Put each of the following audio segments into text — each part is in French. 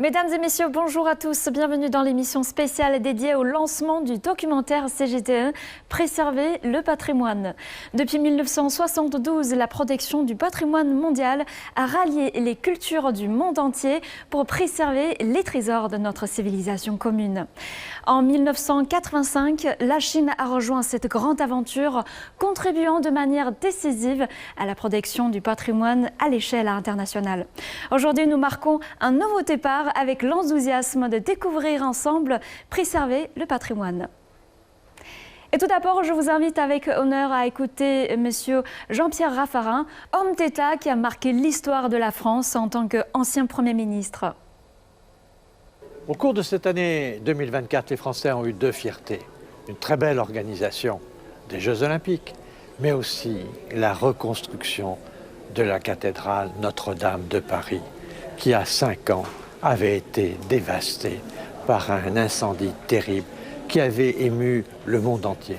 Mesdames et messieurs, bonjour à tous. Bienvenue dans l'émission spéciale dédiée au lancement du documentaire CGTN Préserver le patrimoine. Depuis 1972, la protection du patrimoine mondial a rallié les cultures du monde entier pour préserver les trésors de notre civilisation commune. En 1985, la Chine a rejoint cette grande aventure, contribuant de manière décisive à la protection du patrimoine à l'échelle internationale. Aujourd'hui, nous marquons un nouveau départ avec l'enthousiasme de découvrir ensemble Préserver le patrimoine. Et tout d'abord, je vous invite avec honneur à écouter Monsieur Jean-Pierre Raffarin, homme d'État qui a marqué l'histoire de la France en tant qu'ancien Premier ministre. Au cours de cette année 2024, les Français ont eu deux fiertés. Une très belle organisation des Jeux Olympiques, mais aussi la reconstruction de la cathédrale Notre-Dame de Paris, qui a 5 ans avait été dévastée par un incendie terrible qui avait ému le monde entier.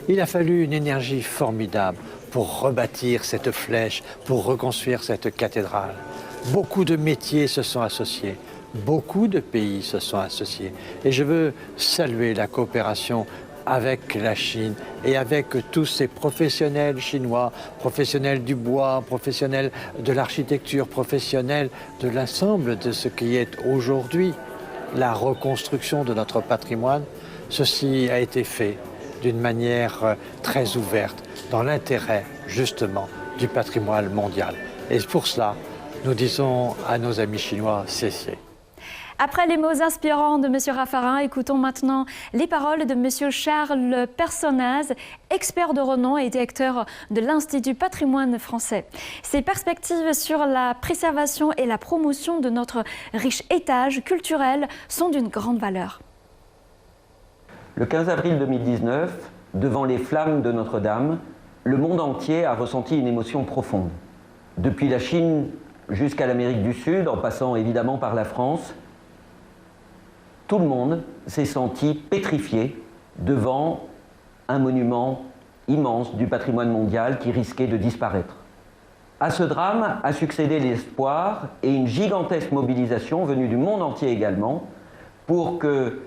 Il a fallu une énergie formidable pour rebâtir cette flèche, pour reconstruire cette cathédrale. Beaucoup de métiers se sont associés, beaucoup de pays se sont associés. Et je veux saluer la coopération avec la Chine et avec tous ces professionnels chinois, professionnels du bois, professionnels de l'architecture, professionnels de l'ensemble de ce qui est aujourd'hui la reconstruction de notre patrimoine. Ceci a été fait d'une manière très ouverte, dans l'intérêt justement du patrimoine mondial. Et pour cela, nous disons à nos amis chinois, cessez. Après les mots inspirants de M. Raffarin, écoutons maintenant les paroles de M. Charles Personnaz, expert de renom et directeur de l'Institut Patrimoine français. Ses perspectives sur la préservation et la promotion de notre riche héritage culturel sont d'une grande valeur. Le 15 avril 2019, devant les flammes de Notre-Dame, le monde entier a ressenti une émotion profonde. Depuis la Chine jusqu'à l'Amérique du Sud, en passant évidemment par la France, tout le monde s'est senti pétrifié devant un monument immense du patrimoine mondial qui risquait de disparaître. À ce drame a succédé l'espoir et une gigantesque mobilisation venue du monde entier également pour que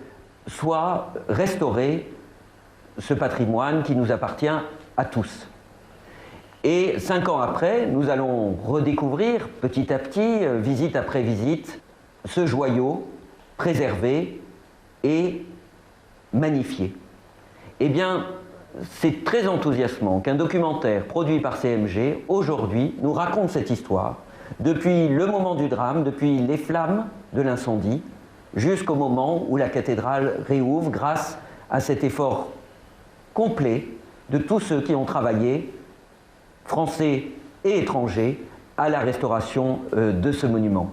soit restauré ce patrimoine qui nous appartient à tous. Et 5 ans après, nous allons redécouvrir petit à petit, visite après visite, ce joyau préservé et magnifié. Eh bien, c'est très enthousiasmant qu'un documentaire produit par CMG, aujourd'hui, nous raconte cette histoire, depuis le moment du drame, depuis les flammes de l'incendie, jusqu'au moment où la cathédrale réouvre grâce à cet effort complet de tous ceux qui ont travaillé, français et étrangers, à la restauration de ce monument.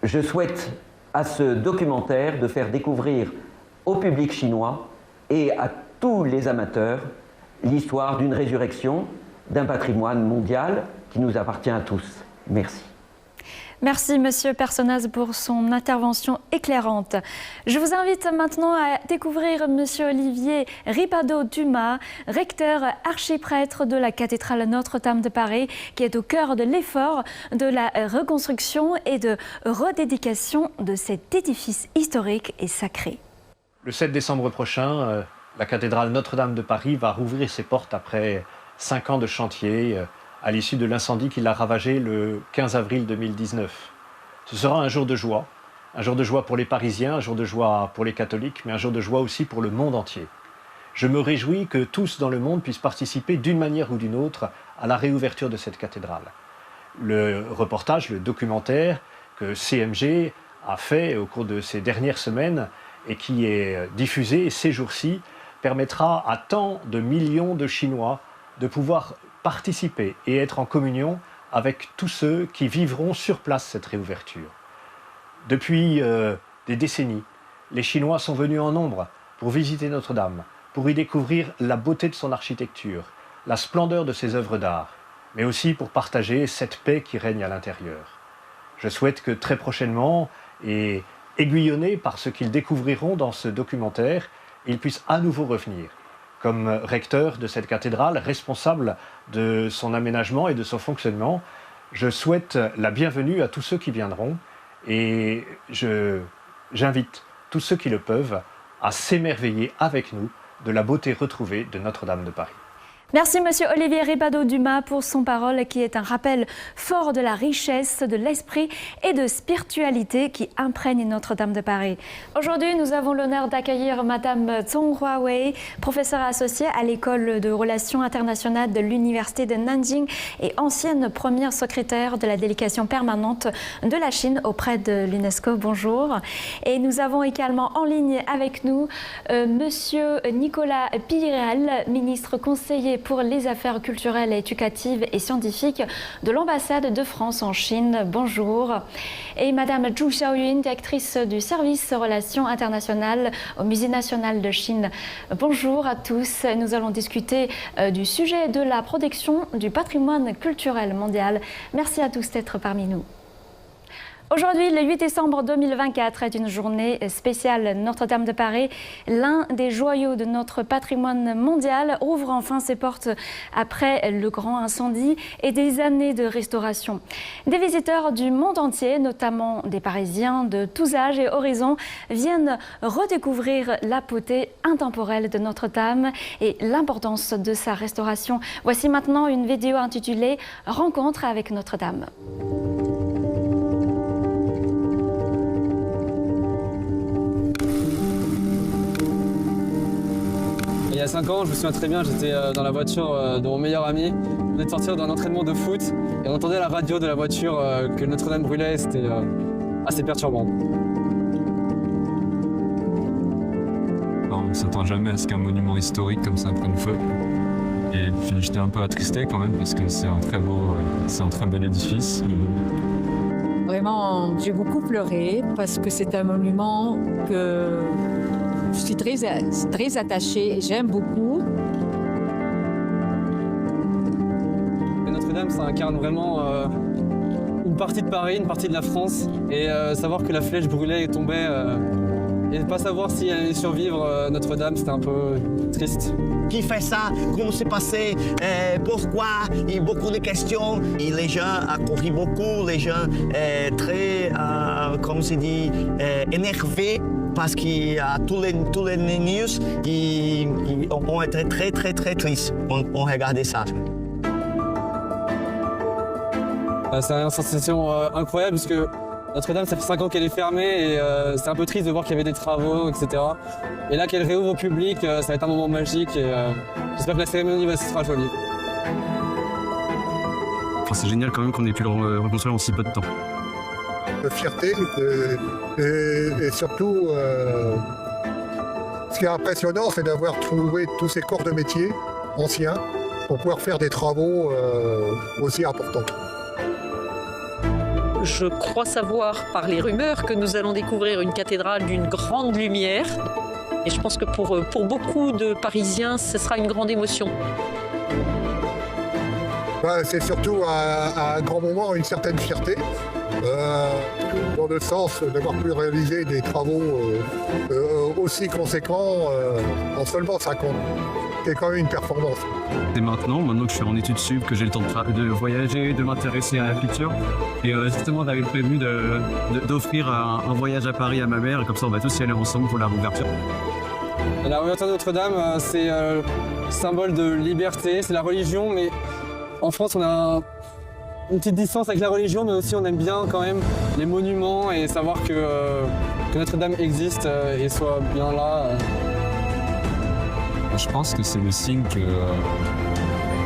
Je souhaite à ce documentaire de faire découvrir au public chinois et à tous les amateurs l'histoire d'une résurrection d'un patrimoine mondial qui nous appartient à tous. Merci. Merci Monsieur Personnaz pour son intervention éclairante. Je vous invite maintenant à découvrir Monsieur Olivier Ripado-Dumas, recteur archiprêtre de la cathédrale Notre-Dame de Paris, qui est au cœur de l'effort de la reconstruction et de redédication de cet édifice historique et sacré. Le 7 décembre prochain, la cathédrale Notre-Dame de Paris va rouvrir ses portes après 5 ans de chantier, à l'issue de l'incendie qui l'a ravagé le 15 avril 2019. Ce sera un jour de joie pour les Parisiens, un jour de joie pour les catholiques, mais un jour de joie aussi pour le monde entier. Je me réjouis que tous dans le monde puissent participer d'une manière ou d'une autre à la réouverture de cette cathédrale. Le reportage, le documentaire que CMG a fait au cours de ces dernières semaines et qui est diffusé ces jours-ci permettra à tant de millions de Chinois de pouvoir participer et être en communion avec tous ceux qui vivront sur place cette réouverture. Depuis des décennies, les Chinois sont venus en nombre pour visiter Notre-Dame, pour y découvrir la beauté de son architecture, la splendeur de ses œuvres d'art, mais aussi pour partager cette paix qui règne à l'intérieur. Je souhaite que très prochainement, et aiguillonnés par ce qu'ils découvriront dans ce documentaire, ils puissent à nouveau revenir comme recteur de cette cathédrale, responsable de son aménagement et de son fonctionnement. Je souhaite la bienvenue à tous ceux qui viendront Et j'invite tous ceux qui le peuvent à s'émerveiller avec nous de la beauté retrouvée de Notre-Dame de Paris. Merci Monsieur Olivier Ribado-Dumas pour son parole qui est un rappel fort de la richesse, de l'esprit et de spiritualité qui imprègne Notre-Dame de Paris. Aujourd'hui, nous avons l'honneur d'accueillir Madame Zhong Huawei, professeure associée à l'École de Relations internationales de l'Université de Nanjing et ancienne première secrétaire de la délégation permanente de la Chine auprès de l'UNESCO. Bonjour. Et nous avons également en ligne avec nous Monsieur Nicolas Piral, ministre conseiller pour les affaires culturelles, éducatives et scientifiques de l'ambassade de France en Chine. Bonjour. Et Madame Zhu Xiaoyun, directrice du service Relations internationales au Musée national de Chine. Bonjour à tous. Nous allons discuter du sujet de la protection du patrimoine culturel mondial. Merci à tous d'être parmi nous. Aujourd'hui, le 8 décembre 2024 est une journée spéciale. Notre-Dame de Paris, l'un des joyaux de notre patrimoine mondial, ouvre enfin ses portes après le grand incendie et des années de restauration. Des visiteurs du monde entier, notamment des Parisiens de tous âges et horizons, viennent redécouvrir la beauté intemporelle de Notre-Dame et l'importance de sa restauration. Voici maintenant une vidéo intitulée « Rencontre avec Notre-Dame ». Il y a 5 ans, je me souviens très bien, j'étais dans la voiture de mon meilleur ami. On venait de sortir d'un entraînement de foot et on entendait à la radio de la voiture que Notre-Dame brûlait. C'était assez perturbant. On ne s'attend jamais à ce qu'un monument historique comme ça prenne feu. Et puis j'étais un peu attristé quand même parce que c'est un très bel édifice. Vraiment, j'ai beaucoup pleuré parce que c'est un monument que je suis très attachée et j'aime beaucoup. Notre-Dame, ça incarne vraiment une partie de Paris, une partie de la France. Et savoir que la flèche brûlait et tombait et ne pas savoir si elle allait survivre, Notre-Dame, c'était un peu triste. Qui fait ça? Comment c'est passé? Pourquoi? Il y a beaucoup de questions. Et les gens ont couru beaucoup, les gens très, comme c'est dit, énervés. Parce qu'il y a tous les news qui ont été très tristes. On regardait ça. C'est une sensation incroyable parce que Notre-Dame, ça fait 5 ans qu'elle est fermée et c'est un peu triste de voir qu'il y avait des travaux, etc. Et là qu'elle réouvre au public, ça va être un moment magique et j'espère que la cérémonie sera jolie. Enfin, c'est génial quand même qu'on ait pu le reconstruire en si peu de temps. De fierté et surtout, ce qui est impressionnant, c'est d'avoir trouvé tous ces corps de métier anciens pour pouvoir faire des travaux aussi importants. Je crois savoir par les rumeurs que nous allons découvrir une cathédrale d'une grande lumière. Et je pense que pour beaucoup de Parisiens, ce sera une grande émotion. C'est surtout un grand moment, une certaine fierté, dans le sens d'avoir pu réaliser des travaux aussi conséquents en seulement 5 ans. C'est quand même une performance. Et maintenant que je suis en études sup, que j'ai le temps de voyager, de m'intéresser à la culture, et justement j'avais prévu d'offrir un voyage à Paris à ma mère, et comme ça on va tous y aller ensemble pour la réouverture. La réouverture de Notre-Dame, c'est symbole de liberté, c'est la religion, mais en France on a une petite distance avec la religion, mais aussi on aime bien quand même les monuments et savoir que Notre-Dame existe et soit bien là. Je pense que c'est le signe que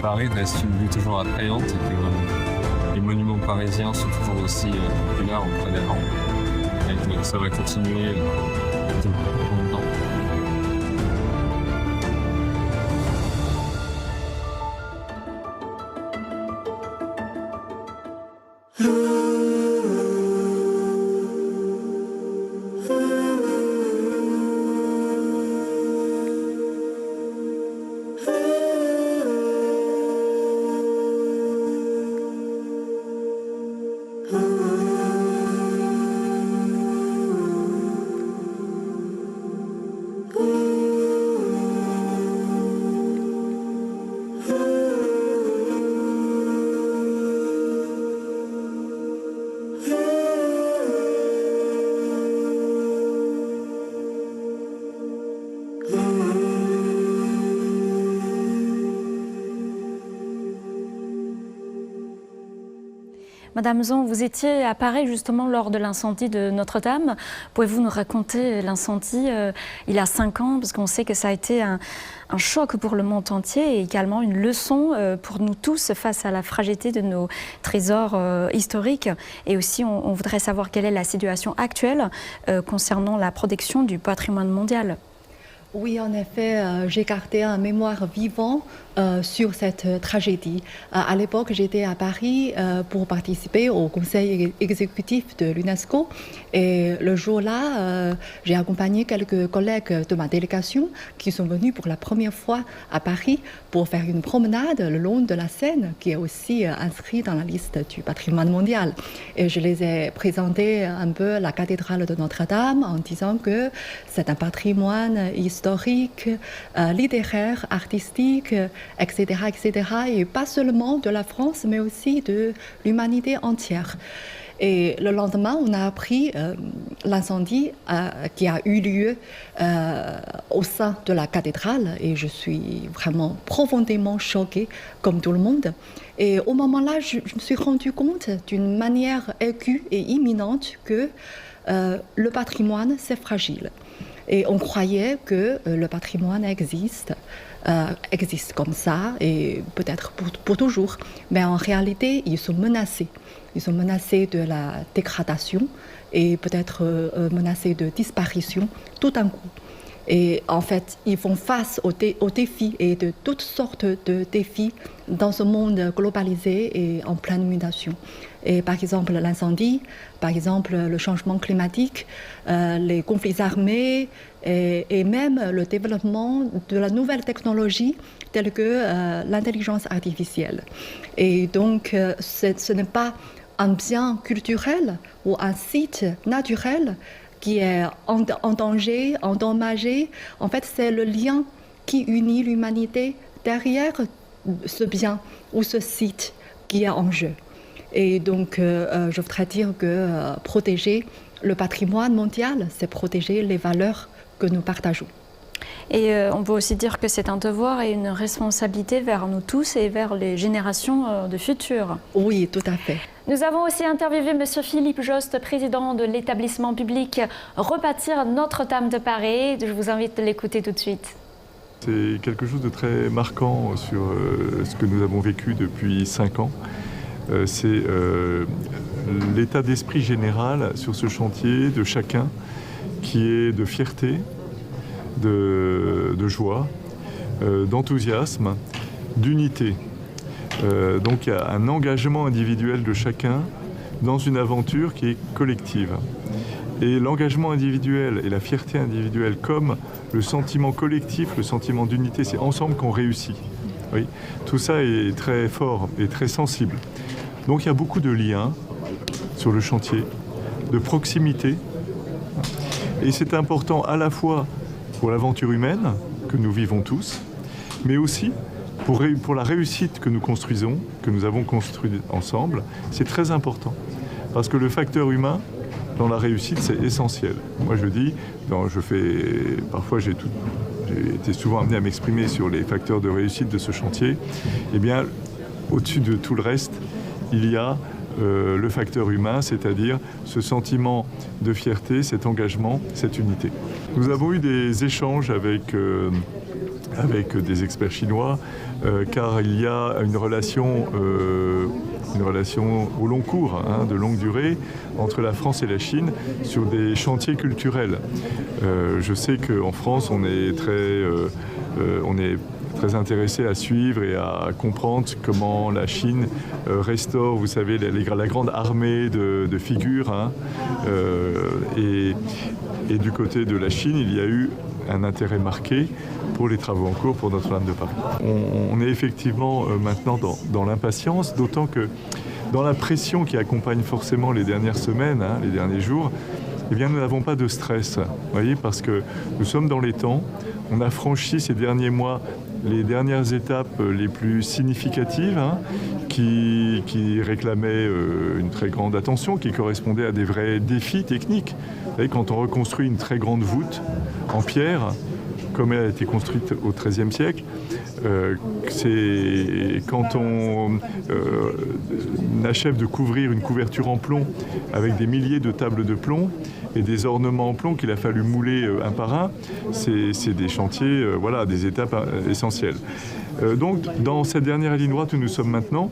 Paris reste une ville toujours attrayante et que les monuments parisiens sont toujours aussi populaires auprès des gens. Et que ça va continuer longtemps. Madame Zan, vous étiez à Paris justement lors de l'incendie de Notre-Dame. Pouvez-vous nous raconter l'incendie il y a 5 ans, parce qu'on sait que ça a été un choc pour le monde entier et également une leçon pour nous tous face à la fragilité de nos trésors historiques. Et aussi, on voudrait savoir quelle est la situation actuelle concernant la protection du patrimoine mondial. Oui, en effet, j'ai gardé un mémoire vivant sur cette tragédie. À l'époque, j'étais à Paris pour participer au conseil exécutif de l'UNESCO. Et le jour-là, j'ai accompagné quelques collègues de ma délégation qui sont venus pour la première fois à Paris pour faire une promenade le long de la Seine, qui est aussi inscrite dans la liste du patrimoine mondial. Et je les ai présenté un peu la cathédrale de Notre-Dame en disant que c'est un patrimoine historique, littéraire, artistique, etc., etc. Et pas seulement de la France, mais aussi de l'humanité entière. Et le lendemain, on a appris l'incendie qui a eu lieu au sein de la cathédrale. Et je suis vraiment profondément choquée, comme tout le monde. Et au moment-là, je me suis rendu compte d'une manière aiguë et imminente que le patrimoine, c'est fragile. Et on croyait que le patrimoine existe comme ça, et peut-être pour toujours. Mais en réalité, ils sont menacés. Ils sont menacés de la dégradation et peut-être menacés de disparition tout d'un coup. Et en fait, ils font face aux défis et de toutes sortes de défis dans ce monde globalisé et en pleine mutation. Et par exemple, l'incendie, par exemple, le changement climatique, les conflits armés et même le développement de la nouvelle technologie telle que l'intelligence artificielle. Et donc, ce n'est pas un bien culturel ou un site naturel qui est en danger, endommagé. En fait, c'est le lien qui unit l'humanité derrière ce bien ou ce site qui est en jeu. Et donc, je voudrais dire que protéger le patrimoine mondial, c'est protéger les valeurs que nous partageons. Et on peut aussi dire que c'est un devoir et une responsabilité vers nous tous et vers les générations de futures. Oui, tout à fait. Nous avons aussi interviewé M. Philippe Jost, président de l'établissement public Rebâtir Notre-Dame de Paris. Je vous invite à l'écouter tout de suite. C'est quelque chose de très marquant sur ce que nous avons vécu depuis 5 ans. C'est l'état d'esprit général sur ce chantier de chacun qui est de fierté, de joie, d'enthousiasme, d'unité. Donc il y a un engagement individuel de chacun dans une aventure qui est collective. Et l'engagement individuel et la fierté individuelle comme le sentiment collectif, le sentiment d'unité, c'est ensemble qu'on réussit. Oui. Tout ça est très fort et très sensible. Donc il y a beaucoup de liens sur le chantier, de proximité. Et c'est important à la fois pour l'aventure humaine que nous vivons tous, mais aussi pour la réussite que nous construisons, que nous avons construite ensemble. C'est très important. Parce que le facteur humain, dans la réussite, c'est essentiel. Moi, je dis, parfois j'ai été souvent amené à m'exprimer sur les facteurs de réussite de ce chantier. Eh bien, au-dessus de tout le reste, il y a le facteur humain, c'est-à-dire ce sentiment de fierté, cet engagement, cette unité. Nous avons eu des échanges avec des experts chinois, car il y a une relation au long cours, de longue durée, entre la France et la Chine sur des chantiers culturels. Je sais qu'en France, on est très intéressé à suivre et à comprendre comment la Chine restaure, vous savez, la grande armée de figures. Et du côté de la Chine, il y a eu un intérêt marqué pour les travaux en cours pour Notre-Dame de Paris. On est effectivement maintenant dans l'impatience, d'autant que dans la pression qui accompagne forcément les dernières semaines, les derniers jours, eh bien, nous n'avons pas de stress, voyez, parce que nous sommes dans les temps. On a franchi ces derniers mois les dernières étapes les plus significatives qui réclamaient une très grande attention, qui correspondaient à des vrais défis techniques. Vous savez, quand on reconstruit une très grande voûte en pierre, comme elle a été construite au XIIIe siècle. C'est quand on achève de couvrir une couverture en plomb avec des milliers de tables de plomb et des ornements en plomb qu'il a fallu mouler un par un, c'est des chantiers, voilà, des étapes essentielles. Donc, dans cette dernière ligne droite où nous sommes maintenant,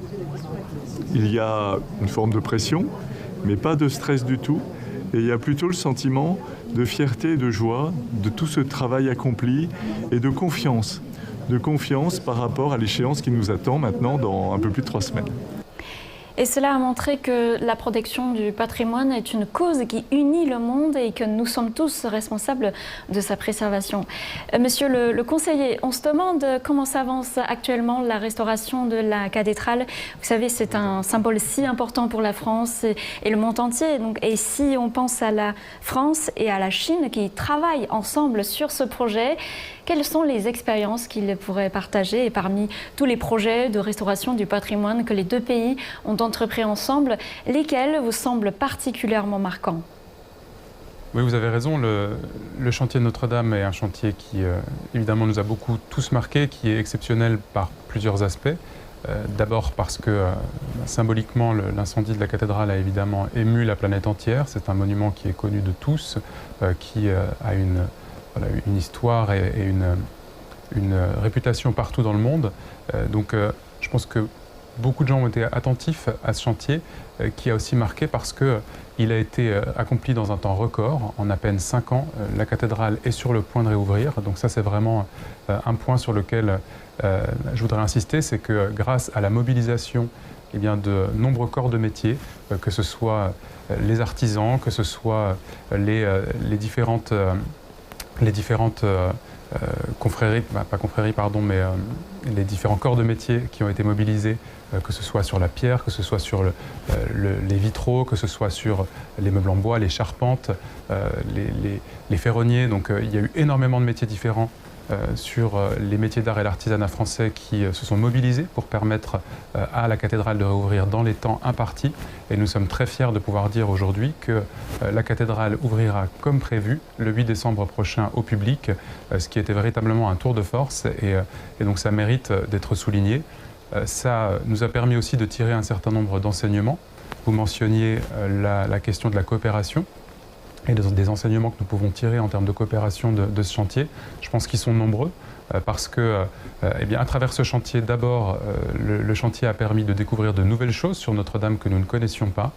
il y a une forme de pression, mais pas de stress du tout. Et il y a plutôt le sentiment de fierté et de joie de tout ce travail accompli et de confiance par rapport à l'échéance qui nous attend maintenant dans un peu plus de 3 semaines. Et cela a montré que la protection du patrimoine est une cause qui unit le monde et que nous sommes tous responsables de sa préservation. Monsieur le conseiller, on se demande comment s'avance actuellement la restauration de la cathédrale. Vous savez, c'est un symbole si important pour la France et le monde entier. Donc, et si on pense à la France et à la Chine qui travaillent ensemble sur ce projet, quelles sont les expériences qu'ils pourraient partager? Et parmi tous les projets de restauration du patrimoine que les deux pays ont entrepris ensemble, lesquels vous semblent particulièrement marquants? Oui, vous avez raison. Le chantier de Notre-Dame est un chantier qui, évidemment, nous a beaucoup tous marqués, qui est exceptionnel par plusieurs aspects. D'abord parce que, symboliquement, l'incendie de la cathédrale a évidemment ému la planète entière. C'est un monument qui est connu de tous, qui a une histoire et une réputation partout dans le monde. Donc je pense que beaucoup de gens ont été attentifs à ce chantier qui a aussi marqué parce qu'il a été accompli dans un temps record. En à peine 5 ans, la cathédrale est sur le point de réouvrir. Donc ça, c'est vraiment un point sur lequel je voudrais insister, c'est que grâce à la mobilisation de nombreux corps de métier, que ce soit les artisans, que ce soit les différentes confréries, pas confréries, pardon, mais les différents corps de métier qui ont été mobilisés, que ce soit sur la pierre, que ce soit sur les vitraux, que ce soit sur les meubles en bois, les charpentes, les ferronniers. Donc il y a eu énormément de métiers différents sur les métiers d'art et l'artisanat français qui se sont mobilisés pour permettre à la cathédrale de réouvrir dans les temps impartis. Et nous sommes très fiers de pouvoir dire aujourd'hui que la cathédrale ouvrira comme prévu le 8 décembre prochain au public, ce qui était véritablement un tour de force et donc ça mérite d'être souligné. Ça nous a permis aussi de tirer un certain nombre d'enseignements. Vous mentionniez la question de la coopération et des enseignements que nous pouvons tirer en termes de coopération de ce chantier. Je pense qu'ils sont nombreux parce que, à travers ce chantier, d'abord, le chantier a permis de découvrir de nouvelles choses sur Notre-Dame que nous ne connaissions pas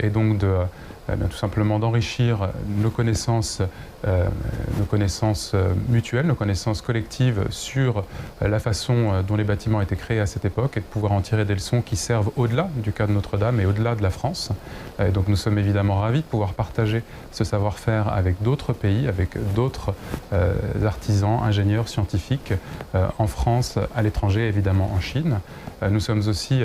et donc tout simplement d'enrichir nos connaissances mutuelles, nos connaissances collectives sur la façon dont les bâtiments étaient créés à cette époque et de pouvoir en tirer des leçons qui servent au-delà du cas de Notre-Dame et au-delà de la France. Et donc nous sommes évidemment ravis de pouvoir partager ce savoir-faire avec d'autres pays, avec d'autres artisans, ingénieurs, scientifiques en France, à l'étranger, évidemment en Chine. Nous sommes aussi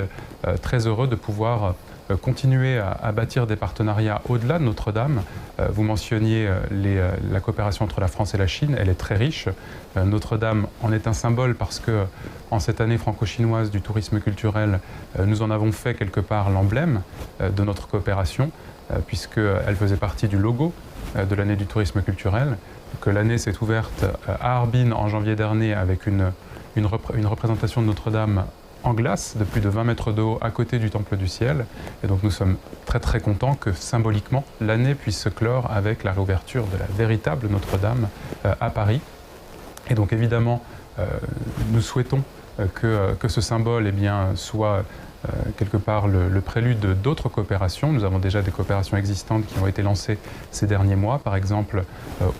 très heureux de pouvoir continuer à bâtir des partenariats au-delà de Notre-Dame. Vous mentionniez la coopération entre la France et la Chine, elle est très riche. Notre-Dame en est un symbole parce que en cette année franco-chinoise du tourisme culturel, nous en avons fait quelque part l'emblème de notre coopération, puisqu'elle faisait partie du logo de l'année du tourisme culturel, que l'année s'est ouverte à Harbin en janvier dernier avec une représentation de Notre-Dame en glace de plus de 20 mètres de haut à côté du Temple du Ciel. Et donc nous sommes très très contents que symboliquement l'année puisse se clore avec la réouverture de la véritable Notre-Dame à Paris. Et donc évidemment nous souhaitons que ce symbole soit quelque part le prélude d'autres coopérations. Nous avons déjà des coopérations existantes qui ont été lancées ces derniers mois, par exemple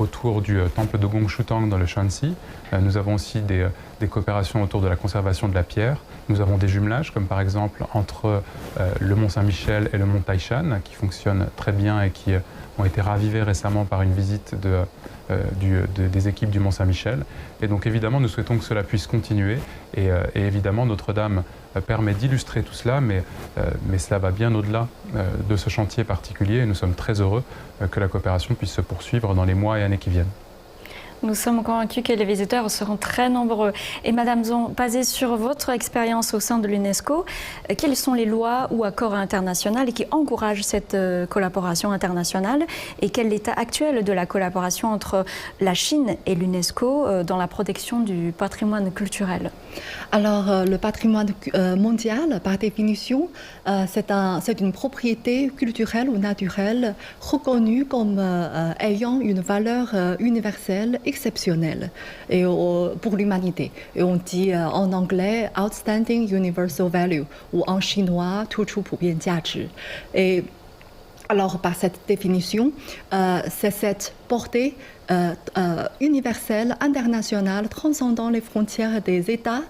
autour du temple de Gongshutang dans le Shanxi. Nous avons aussi des coopérations autour de la conservation de la pierre. Nous avons des jumelages, comme par exemple entre le Mont Saint-Michel et le Mont Taishan, qui fonctionnent très bien et qui ont été ravivés récemment par une visite des équipes du Mont Saint-Michel. Et donc évidemment, nous souhaitons que cela puisse continuer. Et évidemment, Notre-Dame permet d'illustrer tout cela, mais cela va bien au-delà de ce chantier particulier. Et nous sommes très heureux que la coopération puisse se poursuivre dans les mois et années qui viennent. Nous sommes convaincus que les visiteurs seront très nombreux. Et Madame Zon, basée sur votre expérience au sein de l'UNESCO, quelles sont les lois ou accords internationaux qui encouragent cette collaboration internationale et quel est l'état actuel de la collaboration entre la Chine et l'UNESCO dans la protection du patrimoine culturel? Alors, le patrimoine mondial, par définition, c'est une propriété culturelle ou naturelle reconnue comme ayant une valeur universelle exceptionnelle et, pour l'humanité. Et on dit en anglais « outstanding universal value » ou en chinois « 突出普遍价值». Et alors, par cette définition, c'est cette portée universelle, internationale, transcendant les frontières des États,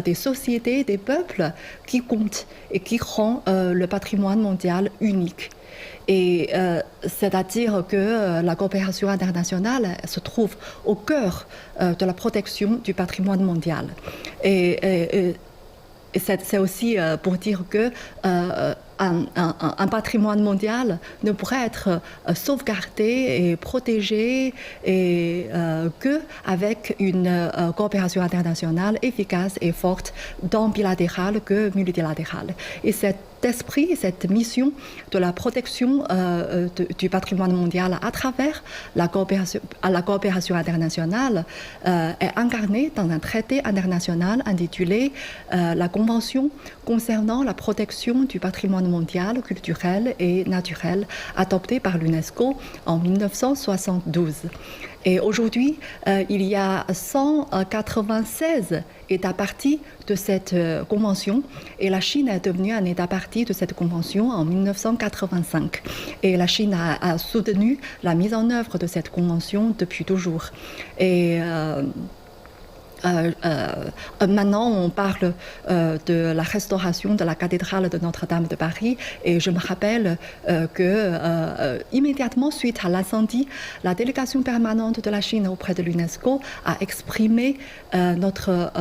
des sociétés, des peuples, qui compte et qui rend le patrimoine mondial unique. Et c'est-à-dire que la coopération internationale se trouve au cœur de la protection du patrimoine mondial. Et c'est aussi pour dire que un patrimoine mondial ne pourrait être sauvegardé et protégé qu'avec une coopération internationale efficace et forte, tant bilatérale que multilatérale. Et cet esprit, cette mission de la protection du patrimoine mondial à travers la coopération internationale est incarnée dans un traité international intitulé la Convention concernant la protection du patrimoine mondial, culturel et naturel, adopté par l'UNESCO en 1972. Et aujourd'hui, il y a 196 États parties de cette convention et la Chine est devenue un État partie de cette convention en 1985. Et la Chine a soutenu la mise en œuvre de cette convention depuis toujours. Et maintenant, on parle de la restauration de la cathédrale de Notre-Dame de Paris et je me rappelle que immédiatement suite à l'incendie, la délégation permanente de la Chine auprès de l'UNESCO a exprimé notre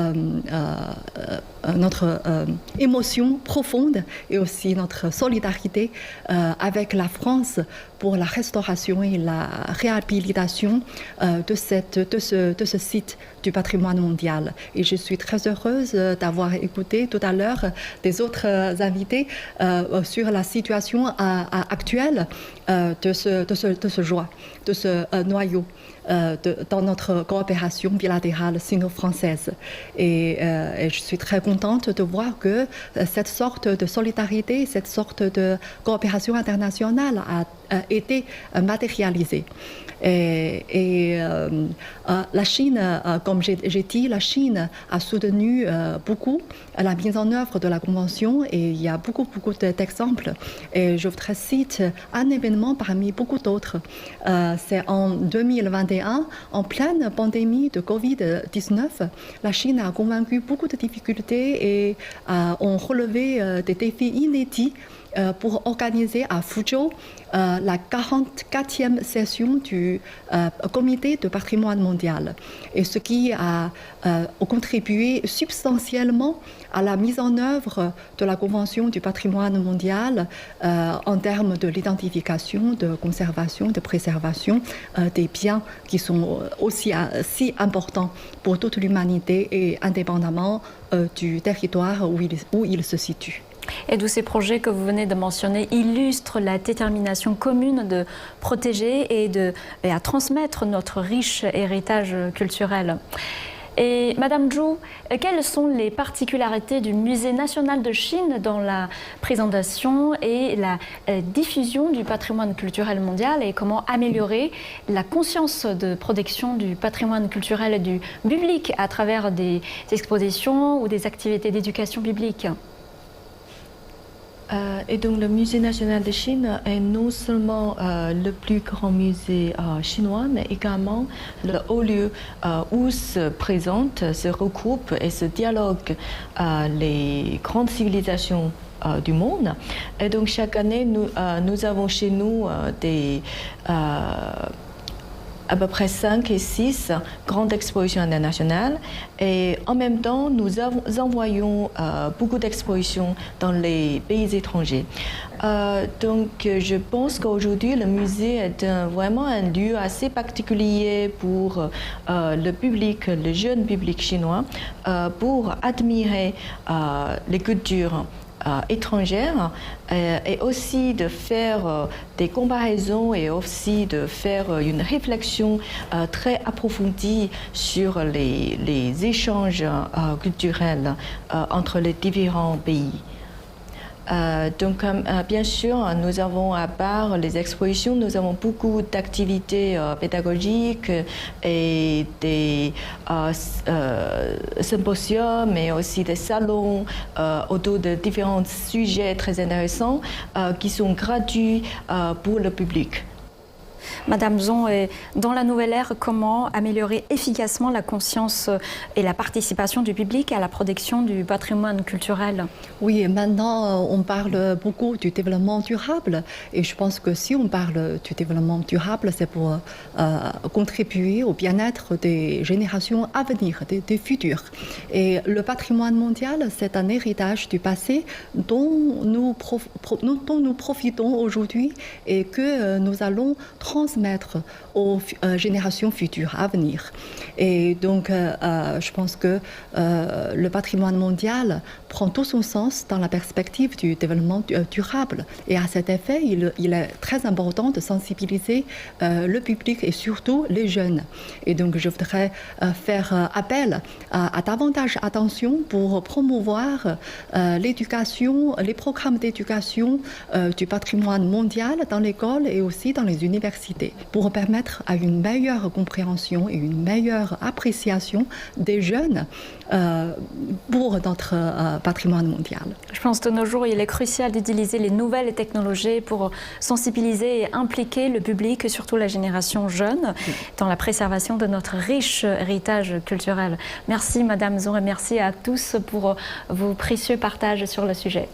émotion profonde et aussi notre solidarité avec la France pour la restauration et la réhabilitation de ce site du patrimoine mondial. Et je suis très heureuse d'avoir écouté tout à l'heure des autres invités sur la situation actuelle de ce noyau dans notre coopération bilatérale sino-française. Et je suis très contente de voir que cette sorte de solidarité, cette sorte de coopération internationale a été matérialisée. Et la Chine, comme j'ai dit, la Chine a soutenu beaucoup la mise en œuvre de la Convention et il y a beaucoup d'exemples. Et je voudrais citer un événement parmi beaucoup d'autres. C'est en 2021, en pleine pandémie de Covid-19, la Chine a convaincu beaucoup de difficultés et ont relevé des défis inédits pour organiser à Fuzhou la 44e session du Comité de patrimoine mondial. Et ce qui a contribué substantiellement à la mise en œuvre de la Convention du patrimoine mondial en termes de l'identification, de conservation, de préservation des biens qui sont aussi si importants pour toute l'humanité et indépendamment du territoire où ils se situent. Et tous ces projets que vous venez de mentionner illustrent la détermination commune de protéger et à transmettre notre riche héritage culturel. Et Madame Zhu, quelles sont les particularités du Musée national de Chine dans la présentation et la diffusion du patrimoine culturel mondial et comment améliorer la conscience de protection du patrimoine culturel du public à travers des expositions ou des activités d'éducation biblique? Et donc le Musée national de Chine est non seulement le plus grand musée chinois, mais également le haut lieu où se présentent, se regroupent et se dialoguent les grandes civilisations du monde. Et donc chaque année, nous avons chez nous à peu près 5 et 6 grandes expositions internationales. Et en même temps, nous envoyons beaucoup d'expositions dans les pays étrangers. Donc, je pense qu'aujourd'hui, le musée est vraiment un lieu assez particulier pour le public, le jeune public chinois, pour admirer les cultures étrangères et aussi de faire des comparaisons et aussi de faire une réflexion très approfondie sur les échanges culturels entre les différents pays. Donc, bien sûr, nous avons, à part les expositions, nous avons beaucoup d'activités pédagogiques et des symposiums, mais aussi des salons autour de différents sujets très intéressants qui sont gratuits pour le public. Madame Zong, dans la nouvelle ère, comment améliorer efficacement la conscience et la participation du public à la protection du patrimoine culturel? Oui, maintenant on parle beaucoup du développement durable et je pense que si on parle du développement durable, c'est pour contribuer au bien-être des générations à venir, des futurs. Et le patrimoine mondial, c'est un héritage du passé dont nous profitons aujourd'hui et que nous allons transmettre aux générations futures à venir. Et donc, je pense que le patrimoine mondial prend tout son sens dans la perspective du développement durable. Et à cet effet, il est très important de sensibiliser le public et surtout les jeunes. Et donc, je voudrais faire appel à davantage d'attention pour promouvoir l'éducation, les programmes d'éducation du patrimoine mondial dans l'école et aussi dans les universités, pour permettre à une meilleure compréhension et une meilleure appréciation des jeunes pour notre patrimoine mondial. Je pense que de nos jours, il est crucial d'utiliser les nouvelles technologies pour sensibiliser et impliquer le public, surtout la génération jeune, dans la préservation de notre riche héritage culturel. Merci Madame Zong et merci à tous pour vos précieux partages sur le sujet.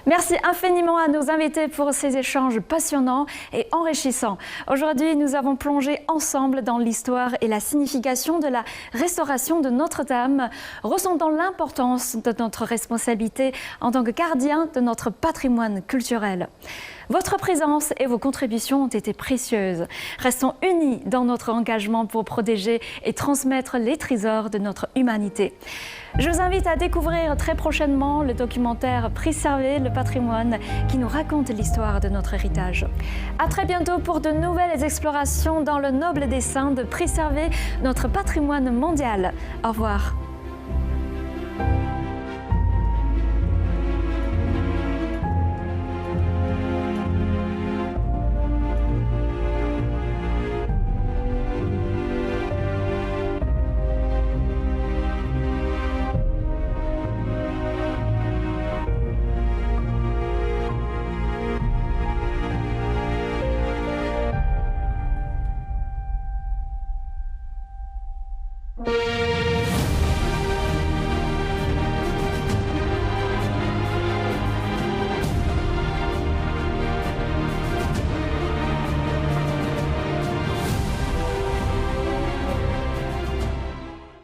Merci infiniment à nos invités pour ces échanges passionnants et enrichissants. Aujourd'hui, nous avons plongé ensemble dans l'histoire et la signification de la restauration de Notre-Dame, ressentant l'importance de notre responsabilité en tant que gardien de notre patrimoine culturel. Votre présence et vos contributions ont été précieuses. Restons unis dans notre engagement pour protéger et transmettre les trésors de notre humanité. Je vous invite à découvrir très prochainement le documentaire Préserver le patrimoine qui nous raconte l'histoire de notre héritage. À très bientôt pour de nouvelles explorations dans le noble dessein de préserver notre patrimoine mondial. Au revoir.